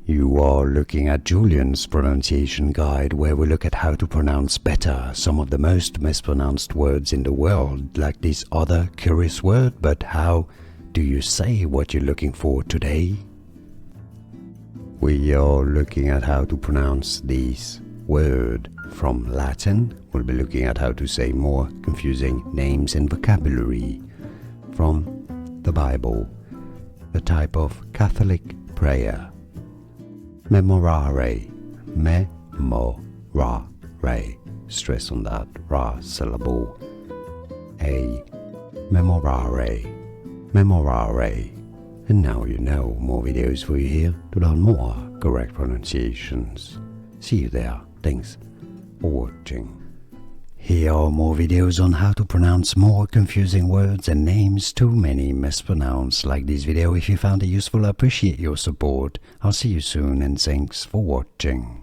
You are looking at Julian's pronunciation guide, where we look at how to pronounce better some of the most mispronounced words in the world, like this other curious word. But how do you say what you're looking for today? We are looking at how to pronounce this word from Latin. We'll be looking at how to say more confusing names and vocabulary from the Bible, a type of Catholic prayer. Memorare, memorare, stress on that ra syllable. Memorare, memorare. And now you know. More videos for you here to learn more correct pronunciations. See you there. Thanks for watching. Here are more videos on how to pronounce more confusing words and names too many mispronounced. Like this video if you found it useful. I appreciate your support. I'll see you soon and thanks for watching.